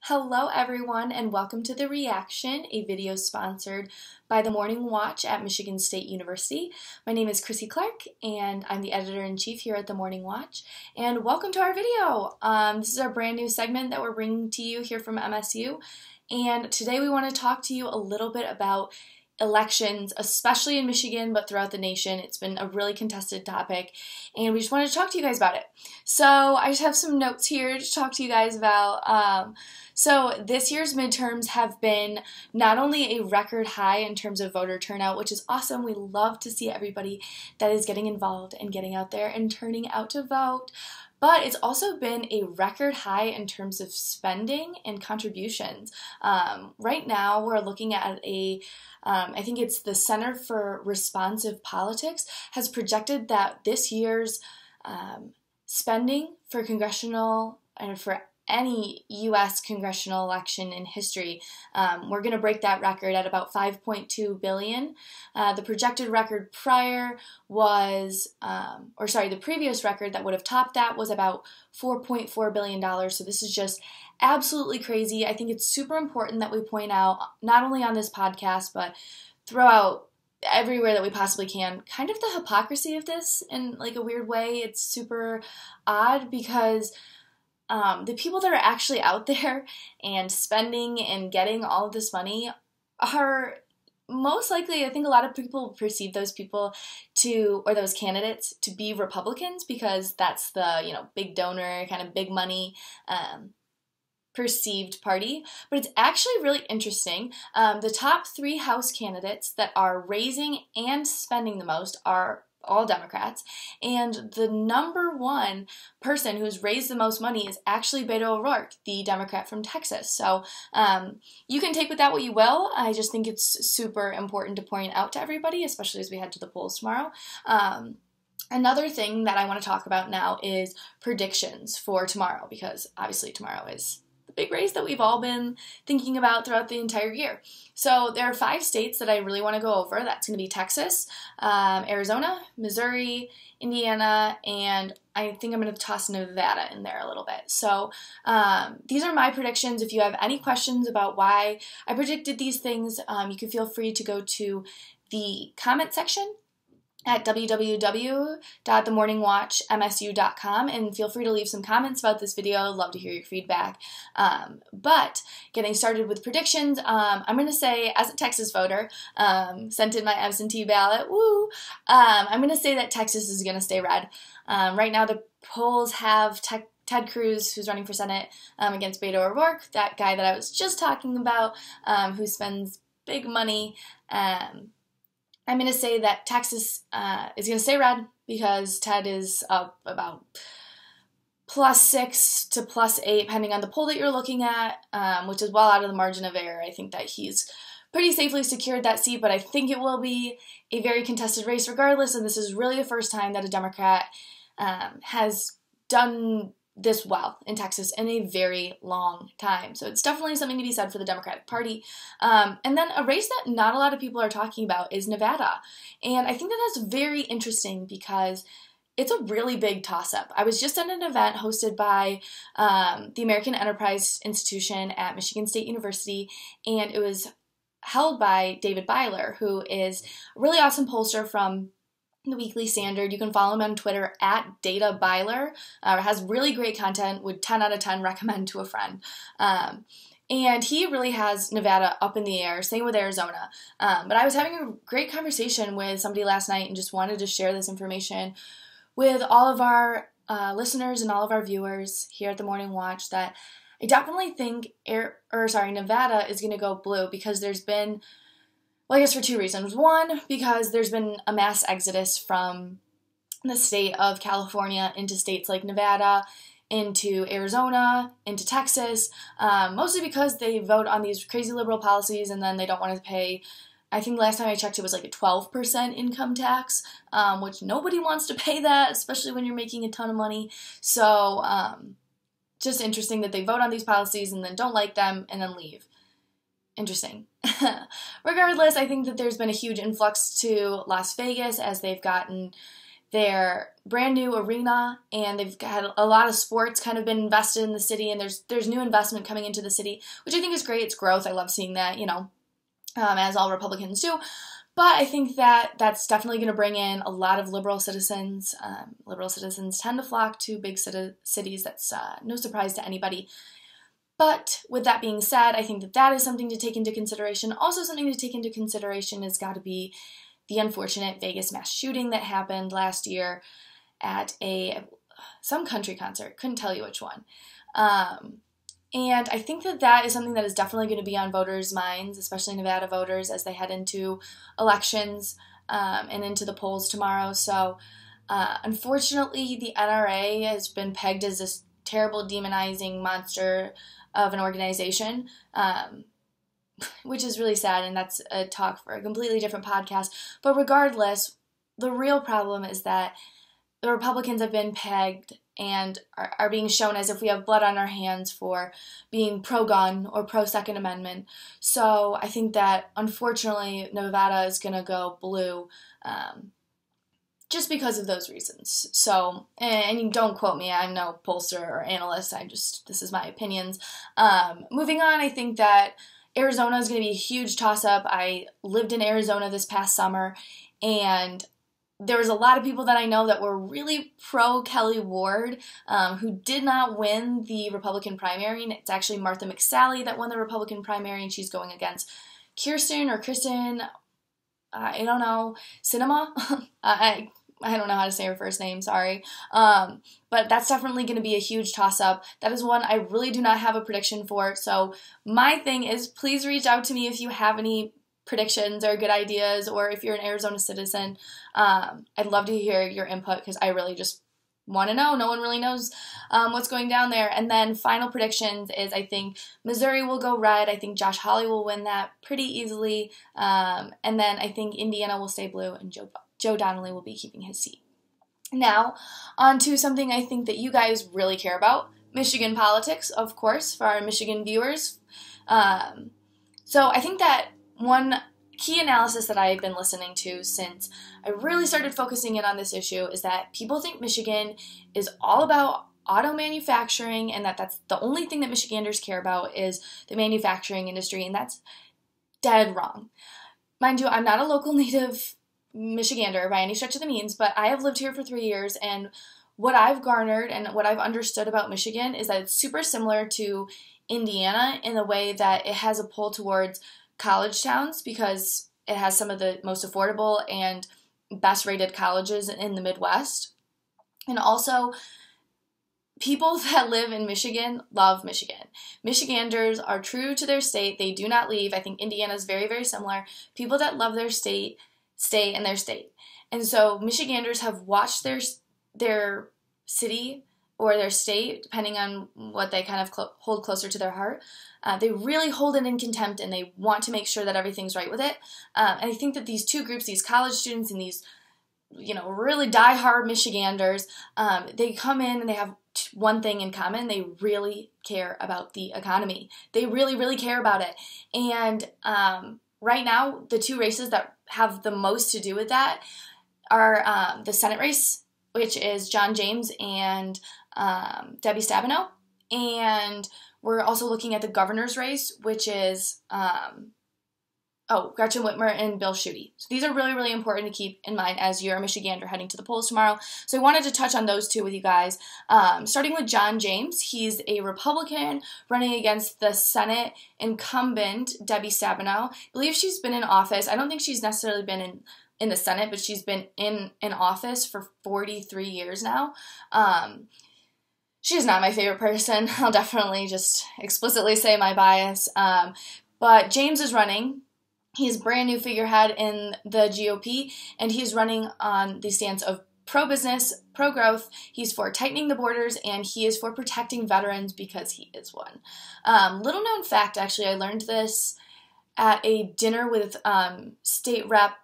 Hello everyone and welcome to The Reaction, a video sponsored by the Morning Watch at Michigan State University. My name is Chrissy Clark and I'm the editor-in-chief here at the Morning Watch. And welcome to our video. This is our brand new segment that we're bringing to you here from MSU. And today we want to talk to you a little bit about elections, especially in Michigan, but throughout the nation. It's been a really contested topic, and we just wanted to talk to you guys about it. So I just have some notes here to talk to you guys about. So this year's midterms have been not only a record high in terms of voter turnout, which is awesome. We love to see everybody that is getting involved and getting out there and turning out to vote. But it's also been a record high in terms of spending and contributions. Right now, we're looking at I think it's the Center for Responsive Politics has projected that this year's spending for congressional and for any U.S. congressional election in history, we're going to break that record at about $5.2 billion. The projected record prior was, the previous record that would have topped that was about $4.4 billion. So this is just absolutely crazy. I think it's super important that we point out, not only on this podcast, but throughout everywhere that we possibly can, kind of the hypocrisy of this in like a weird way. It's super odd because the people that are actually out there and spending and getting all of this money are most likely, I think a lot of people perceive those people or those candidates to be Republicans because that's the, big donor, kind of big money perceived party. But it's actually really interesting. The top three House candidates that are raising and spending the most are all Democrats, and the number one person who's raised the most money is actually Beto O'Rourke, the Democrat from Texas. So you can take with that what you will. I just think it's super important to point out to everybody, especially as we head to the polls tomorrow. Another thing that I want to talk about now is predictions for tomorrow, because obviously tomorrow is the big race that we've all been thinking about throughout the entire year. So there are 5 states that I really want to go over. That's going to be Texas, Arizona, Missouri, Indiana, and I think I'm going to toss Nevada in there a little bit. So these are my predictions. If you have any questions about why I predicted these things, you can feel free to go to the comment section at www.themorningwatchmsu.com and feel free to leave some comments about this video. I'd love to hear your feedback. But getting started with predictions, I'm going to say, as a Texas voter, sent in my absentee ballot, woo, I'm going to say that Texas is going to stay red. Right now the polls have Ted Cruz, who's running for Senate, against Beto O'Rourke, that guy that I was just talking about, who spends big money. I'm going to say that Texas is going to stay red because Ted is up about +6 to +8, depending on the poll that you're looking at, which is well out of the margin of error. I think that he's pretty safely secured that seat, but I think it will be a very contested race regardless, and this is really the first time that a Democrat has done this well in Texas in a very long time. So it's definitely something to be said for the Democratic Party. And then a race that not a lot of people are talking about is Nevada. And I think that that's very interesting because it's a really big toss-up. I was just at an event hosted by the American Enterprise Institution at Michigan State University, and it was held by David Byler, who is a really awesome pollster from the Weekly Standard. You can follow him on Twitter at DataByler. Has really great content, would 10 out of 10 recommend to a friend. And he really has Nevada up in the air, same with Arizona. But I was having a great conversation with somebody last night and just wanted to share this information with all of our listeners and all of our viewers here at the Morning Watch that I definitely think Nevada is going to go blue because there's been, well, I guess for 2 reasons. One, because there's been a mass exodus from the state of California into states like Nevada, into Arizona, into Texas, mostly because they vote on these crazy liberal policies and then they don't want to pay, I think last time I checked it was like a 12% income tax, which nobody wants to pay that, especially when you're making a ton of money. So just interesting that they vote on these policies and then don't like them and then leave. Interesting. Regardless, I think that there's been a huge influx to Las Vegas as they've gotten their brand new arena, and they've got a lot of sports kind of been invested in the city, and there's new investment coming into the city, which I think is great. It's growth. I love seeing that, as all Republicans do. But I think that that's definitely going to bring in a lot of liberal citizens. Liberal citizens tend to flock to big cities. That's no surprise to anybody. But with that being said, I think that that is something to take into consideration. Also, something to take into consideration has got to be the unfortunate Vegas mass shooting that happened last year at some country concert. Couldn't tell you which one. And I think that that is something that is definitely going to be on voters' minds, especially Nevada voters, as they head into elections and into the polls tomorrow. So, unfortunately, the NRA has been pegged as this terrible, demonizing monster of an organization, which is really sad, and that's a talk for a completely different podcast. But regardless, the real problem is that the Republicans have been pegged and are being shown as if we have blood on our hands for being pro-gun or pro-Second Amendment. So I think that, unfortunately, Nevada is going to go blue just because of those reasons. So, and you don't quote me, I'm no pollster or analyst, this is my opinions. Moving on, I think that Arizona is going to be a huge toss-up. I lived in Arizona this past summer, and there was a lot of people that I know that were really pro-Kelly Ward, who did not win the Republican primary. And it's actually Martha McSally that won the Republican primary, and she's going against Kristen, I don't know, Cinema. I don't know how to say her first name, sorry. But that's definitely going to be a huge toss-up. That is one I really do not have a prediction for. So my thing is, please reach out to me if you have any predictions or good ideas, or if you're an Arizona citizen. I'd love to hear your input, because I really just want to know. No one really knows what's going down there. And then final predictions is, I think Missouri will go red. I think Josh Hawley will win that pretty easily. And then I think Indiana will stay blue, and Joe Donnelly will be keeping his seat. Now, on to something I think that you guys really care about, Michigan politics, of course, for our Michigan viewers. So I think that one key analysis that I've been listening to since I really started focusing in on this issue is that people think Michigan is all about auto manufacturing, and that's the only thing that Michiganders care about is the manufacturing industry, and that's dead wrong. Mind you, I'm not a local native Michigander by any stretch of the means, but I have lived here for 3 years, and what I've garnered and what I've understood about Michigan is that it's super similar to Indiana in the way that it has a pull towards college towns, because it has some of the most affordable and best rated colleges in the Midwest. And also, people that live in Michigan love Michigan. Michiganders are true to their state. They do not leave. I think Indiana is very, very similar. People that love their state stay in their state. And so Michiganders have watched their city or their state, depending on what they kind of hold closer to their heart. They really hold it in contempt, and they want to make sure that everything's right with it. And I think that these two groups, these college students and these, really diehard Michiganders, they come in and they have one thing in common. They really care about the economy. They really, really care about it. And right now, the two races that have the most to do with that are the Senate race, which is John James and Debbie Stabenow. And we're also looking at the governor's race, which is Gretchen Whitmer and Bill Schuette. So these are really, really important to keep in mind as you're a Michigander heading to the polls tomorrow. So I wanted to touch on those two with you guys. Starting with John James, he's a Republican running against the Senate incumbent, Debbie Stabenow. I believe she's been in office. I don't think she's necessarily been in the Senate, but she's been in office for 43 years now. She's not my favorite person. I'll definitely just explicitly say my bias. But James is running. He's a brand new figurehead in the GOP, and he's running on the stance of pro-business, pro-growth. He's for tightening the borders, and he is for protecting veterans because he is one. Little known fact, actually, I learned this at a dinner with State Rep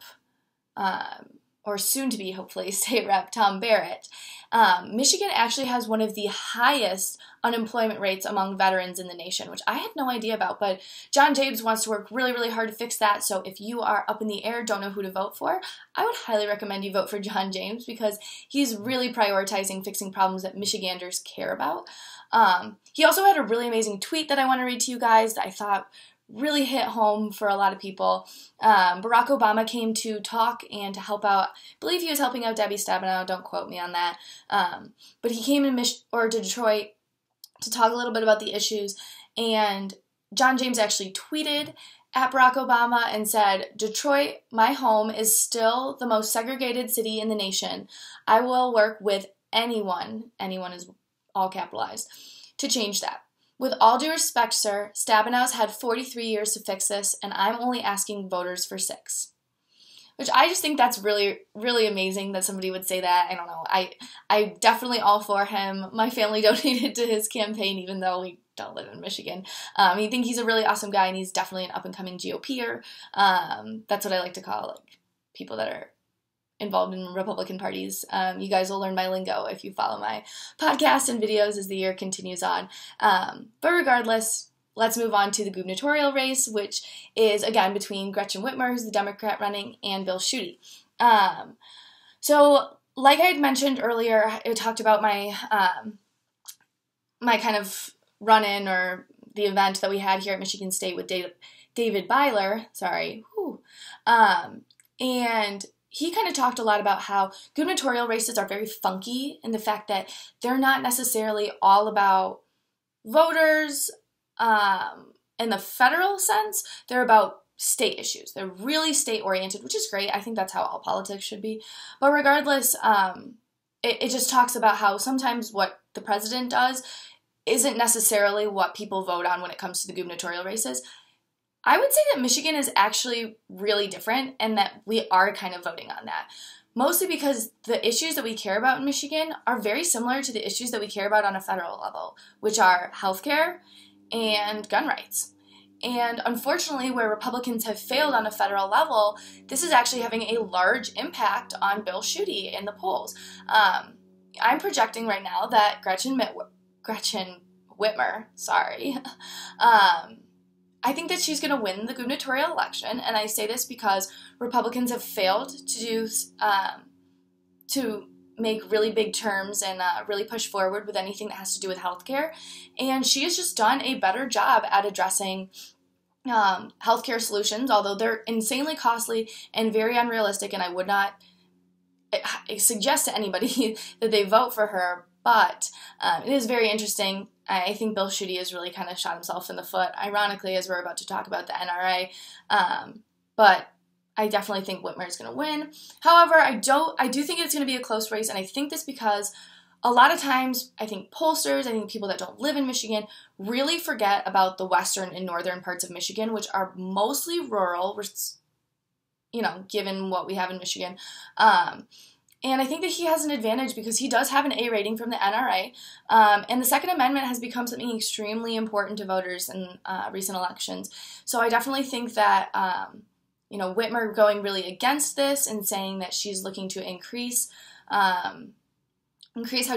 or soon to be, hopefully, State Rep Tom Barrett, Michigan actually has one of the highest unemployment rates among veterans in the nation, which I had no idea about, but John James wants to work really, really hard to fix that, so if you are up in the air, don't know who to vote for, I would highly recommend you vote for John James because he's really prioritizing fixing problems that Michiganders care about. He also had a really amazing tweet that I want to read to you guys that I thought really hit home for a lot of people. Barack Obama came to talk and to help out. I believe he was helping out Debbie Stabenow. Don't quote me on that. But he came to Detroit to talk a little bit about the issues. And John James actually tweeted at Barack Obama and said, "Detroit, my home, is still the most segregated city in the nation. I will work with anyone is all capitalized, to change that. With all due respect, sir, Stabenow's had 43 years to fix this, and I'm only asking voters for 6. Which I just think that's really, really amazing that somebody would say that. I don't know. I definitely all for him. My family donated to his campaign, even though we don't live in Michigan. I think he's a really awesome guy, and he's definitely an up-and-coming GOPer. That's what I like to call people that are involved in Republican parties. You guys will learn my lingo if you follow my podcast and videos as the year continues on. But regardless, let's move on to the gubernatorial race, which is, again, between Gretchen Whitmer, who's the Democrat running, and Bill Schuette. So, like I had mentioned earlier, I talked about my my kind of run-in or the event that we had here at Michigan State with David Byler. And he kind of talked a lot about how gubernatorial races are very funky in the fact that they're not necessarily all about voters in the federal sense. They're about state issues. They're really state-oriented, which is great. I think that's how all politics should be. But regardless, it just talks about how sometimes what the president does isn't necessarily what people vote on when it comes to the gubernatorial races. I would say that Michigan is actually really different and that we are kind of voting on that. Mostly because the issues that we care about in Michigan are very similar to the issues that we care about on a federal level, which are healthcare and gun rights. And unfortunately, where Republicans have failed on a federal level, this is actually having a large impact on Bill Schuette in the polls. I'm projecting right now that Gretchen Whitmer, I think that she's going to win the gubernatorial election, and I say this because Republicans have failed to make really big terms and really push forward with anything that has to do with healthcare, and she has just done a better job at addressing healthcare solutions, although they're insanely costly and very unrealistic, and I would not suggest to anybody that they vote for her, but it is very interesting. I think Bill Schuette has really kind of shot himself in the foot, ironically, as we're about to talk about the NRA. But I definitely think Whitmer is going to win. However, I do think it's going to be a close race, and I think this because a lot of times I think pollsters, I think people that don't live in Michigan really forget about the western and northern parts of Michigan, which are mostly rural, given what we have in Michigan. And I think that he has an advantage because he does have an A rating from the NRA. And the Second Amendment has become something extremely important to voters in recent elections. So I definitely think that, Whitmer going really against this and saying that she's looking to increase how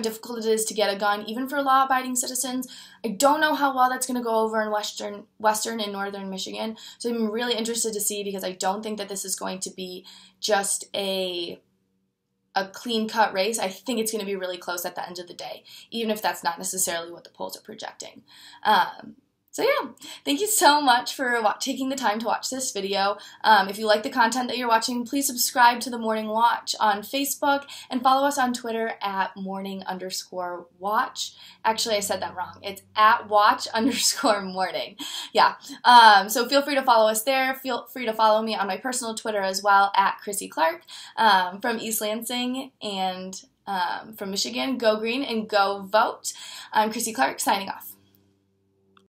difficult it is to get a gun, even for law-abiding citizens. I don't know how well that's going to go over in western and northern Michigan. So I'm really interested to see because I don't think that this is going to be just a clean-cut race. I think it's going to be really close at the end of the day, even if that's not necessarily what the polls are projecting. So yeah, thank you so much for taking the time to watch this video. If you like the content that you're watching, please subscribe to The Morning Watch on Facebook and follow us on Twitter at morning_watch. Actually, I said that wrong. It's at watch_morning. Yeah. So feel free to follow us there. Feel free to follow me on my personal Twitter as well at Chrissy Clark from East Lansing and from Michigan. Go Green and go vote. I'm Chrissy Clark signing off.